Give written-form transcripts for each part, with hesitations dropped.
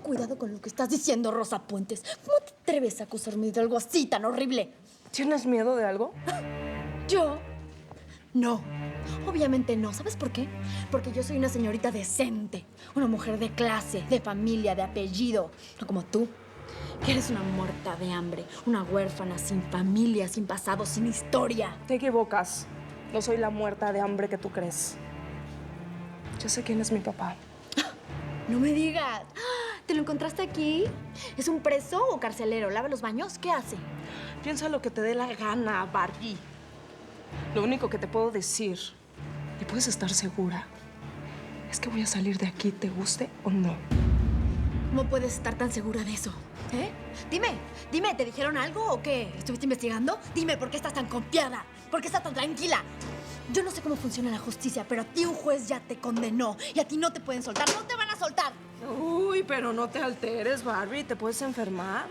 cuidado con lo que estás diciendo, Rosa Puentes. ¿Cómo te atreves a acusarme de algo así tan horrible? ¿Tienes miedo de algo? ¿Yo? No. Obviamente no. ¿Sabes por qué? Porque yo soy una señorita decente. Una mujer de clase, de familia, de apellido. No como tú, que eres una muerta de hambre. Una huérfana, sin familia, sin pasado, sin historia. Te equivocas. No soy la muerta de hambre que tú crees. Yo sé quién es mi papá. No me digas. ¿Te lo encontraste aquí? ¿Es un preso o carcelero? ¿Lava los baños? ¿Qué hace? Piensa lo que te dé la gana, Barbie. Lo único que te puedo decir, y puedes estar segura, es que voy a salir de aquí, te guste o no. ¿Cómo puedes estar tan segura de eso? ¿Eh? Dime, ¿te dijeron algo o qué? ¿Estuviste investigando? Dime, ¿por qué estás tan confiada? ¿Por qué estás tan tranquila? Yo no sé cómo funciona la justicia, pero a ti un juez ya te condenó y a ti no te pueden soltar. ¡No te van a soltar! Uy, pero no te alteres, Barbie, te puedes enfermar.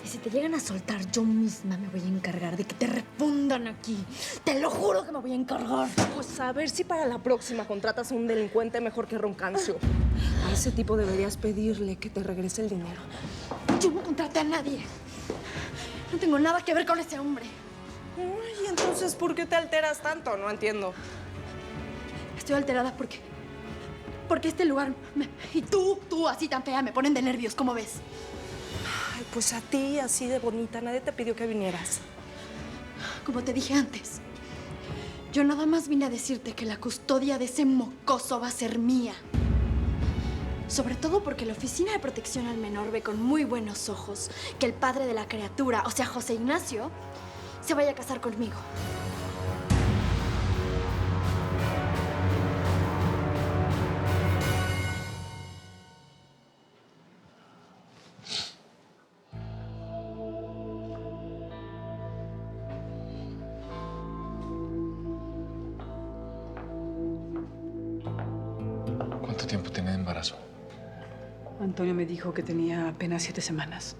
Y si te llegan a soltar, yo misma me voy a encargar de que te refundan aquí. Te lo juro que me voy a encargar. Pues a ver si para la próxima contratas a un delincuente mejor que Roncancio. A ese tipo deberías pedirle que te regrese el dinero. Yo no contraté a nadie. No tengo nada que ver con ese hombre. Uy, entonces, ¿por qué te alteras tanto? No entiendo. Estoy alterada porque este lugar y tú así tan fea me ponen de nervios, ¿cómo ves? Ay, pues a ti, así de bonita, nadie te pidió que vinieras. Como te dije antes, yo nada más vine a decirte que la custodia de ese mocoso va a ser mía. Sobre todo porque la Oficina de Protección al Menor ve con muy buenos ojos que el padre de la criatura, o sea, José Ignacio, se vaya a casar conmigo. ¿Cuánto tiempo tiene de embarazo? Antonio me dijo que tenía apenas 7 semanas.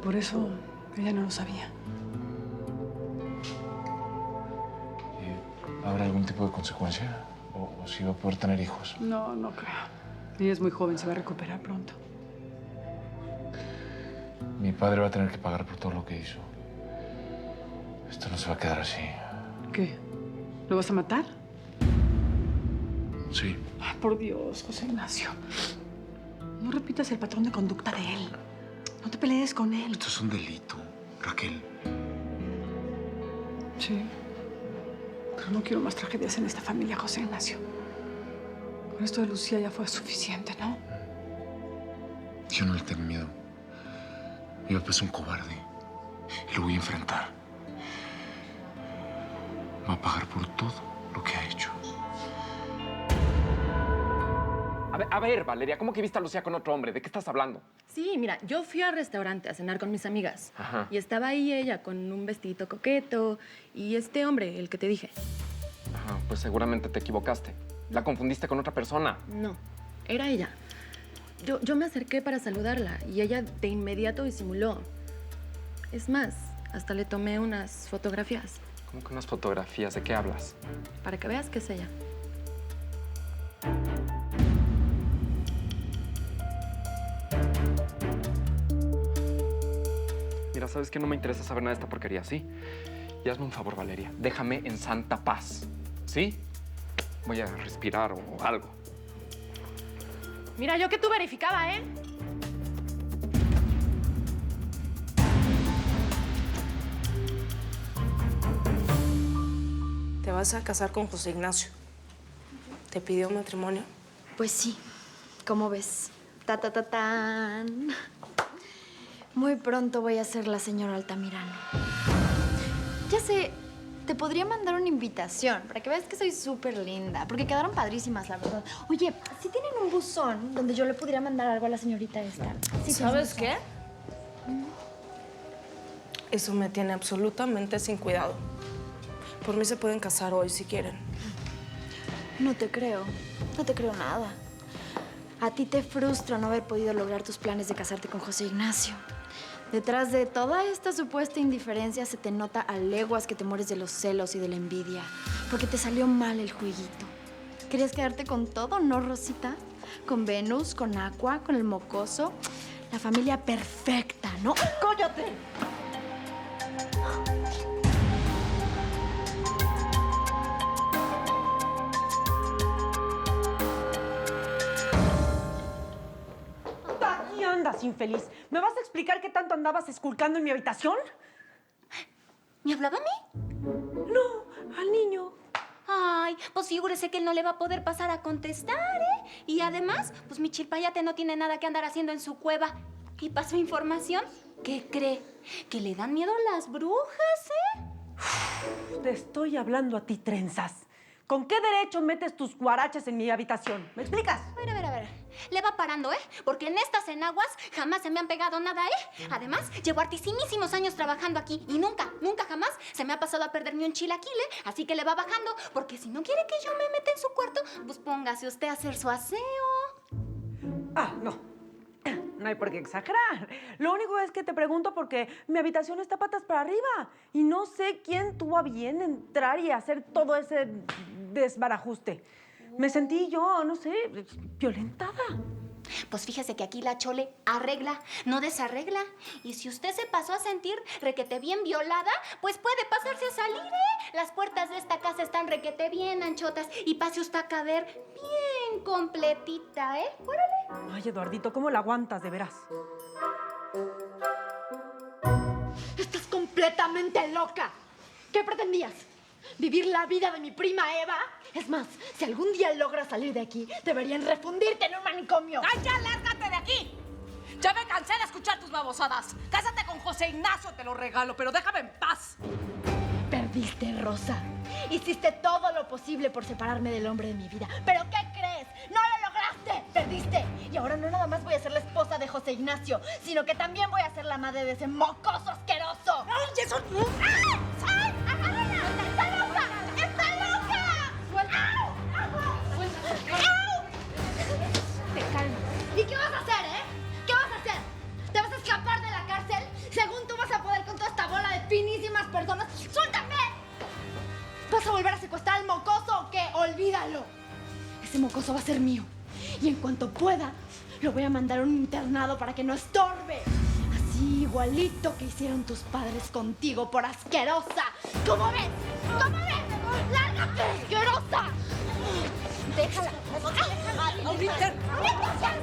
Por eso ella no lo sabía. ¿Habrá algún tipo de consecuencia? ¿O si va a poder tener hijos? No, no creo. Ella es muy joven, se va a recuperar pronto. Mi padre va a tener que pagar por todo lo que hizo. Esto no se va a quedar así. ¿Qué? ¿Lo vas a matar? Sí. Ay, por Dios, José Ignacio. No repitas el patrón de conducta de él. No te pelees con él. Esto es un delito, Raquel. Sí. Pero no quiero más tragedias en esta familia, José Ignacio. Con esto de Lucía ya fue suficiente, ¿no? Yo no le tengo miedo. Mi papá es un cobarde. Y lo voy a enfrentar. Va a pagar por todo lo que ha hecho. A ver, Valeria, ¿cómo que viste a Lucía con otro hombre? ¿De qué estás hablando? Sí, mira, yo fui al restaurante a cenar con mis amigas. Ajá. Y estaba ahí ella con un vestidito coqueto y este hombre, el que te dije. Ajá, pues seguramente te equivocaste. La confundiste con otra persona. No, era ella. Yo me acerqué para saludarla y ella de inmediato disimuló. Es más, hasta le tomé unas fotografías ¿Cómo que unas fotografías? ¿De qué hablas? para que veas que es ella. Mira, ¿sabes qué? No me interesa saber nada de esta porquería, ¿sí? Y hazme un favor, Valeria. Déjame en santa paz, ¿sí? Voy a respirar o algo. Mira, yo que tú verificaba, ¿eh? Te vas a casar con José Ignacio. ¿Te pidió matrimonio? Pues sí, ¿cómo ves? Tan. Muy pronto voy a ser la señora Altamirano. Ya sé, te podría mandar una invitación para que veas que soy súper linda, porque quedaron padrísimas, la verdad. Oye, ¿sí tienen un buzón donde yo le pudiera mandar algo a la señorita esta? Sí, ¿Sabes qué? Eso me tiene absolutamente sin cuidado. Por mí se pueden casar hoy si quieren. No te creo nada. A ti te frustra no haber podido lograr tus planes de casarte con José Ignacio. Detrás de toda esta supuesta indiferencia se te nota a leguas que te mueres de los celos y de la envidia. Porque te salió mal el jueguito. ¿Querías quedarte con todo, no, Rosita? con Venus, con Aqua, con el mocoso. La familia perfecta, ¿no? ¡Cállate! Aquí andas, infeliz. ¿Me vas a explicar qué tanto andabas esculcando en mi habitación? ¿Me hablaba a mí? No, al niño. Ay, pues figúrese que él no le va a poder pasar a contestar, ¿eh? Y además, pues mi chilpayate no tiene nada que andar haciendo en su cueva. ¿Y pasó información? ¿Qué cree? Que le dan miedo las brujas, ¿eh? Te estoy hablando a ti, trenzas. ¿Con qué derecho metes tus guaraches en mi habitación? ¿Me explicas? A ver. Le va parando, ¿eh? Porque en estas enaguas jamás se me han pegado nada, ¿eh? Además, llevo hartísimos años trabajando aquí y nunca jamás se me ha pasado a perder ni un chilaquil, ¿eh? Así que le va bajando, porque si no quiere que yo me meta en su cuarto, pues póngase usted a hacer su aseo. Ah, no. No hay por qué exagerar. Lo único es que te pregunto porque mi habitación está patas para arriba y no sé quién tuvo a bien entrar y hacer todo ese desbarajuste. Me sentí yo, no sé, violentada. Pues fíjese que aquí la Chole arregla, no desarregla. Y si usted se pasó a sentir requete bien violada, pues puede pasarse a salir, ¿eh? Las puertas de esta casa están requete bien anchotas y pase usted a caber bien completita, ¿eh? ¡Órale! Ay, Eduardito, ¿cómo la aguantas, de veras? ¡Estás completamente loca! ¿Qué pretendías? ¿Vivir la vida de mi prima Eva? Es más, si algún día logras salir de aquí, deberían refundirte en un manicomio. ¡Ay, ya, lárgate de aquí! Ya me cansé de escuchar tus babosadas. Cásate con José Ignacio, te lo regalo, pero déjame en paz. Perdiste, Rosa. Hiciste todo lo posible por separarme del hombre de mi vida. ¿Pero qué crees? ¡No lo lograste! ¡Perdiste! Y ahora no nada más voy a ser la esposa de José Ignacio, sino que también voy a ser la madre de ese mocoso asqueroso. ¡Ay, eso! ¡Ay! ¡Ay! ¡Agárrala! ¡Está loca! ¡Está loca! ¡Suelta! ¡Au! Te calmas. ¿Y qué vas a hacer, eh? ¿Qué vas a hacer? ¿Te vas a escapar de la cárcel? Según tú vas a poder con toda esta bola de finísimas personas. ¡Suéltame! ¿Vas a volver a secuestrar al mocoso o qué? Olvídalo. Ese mocoso va a ser mío. Y en cuanto pueda, lo voy a mandar a un internado para que no estorbe. Así igualito que hicieron tus padres contigo por asquerosa. ¿Cómo ves? ¿Cómo ves? ¡Lárgate, asquerosa! Déjala. ¡Déjala! ¡Ahorita! ¡Ahorita!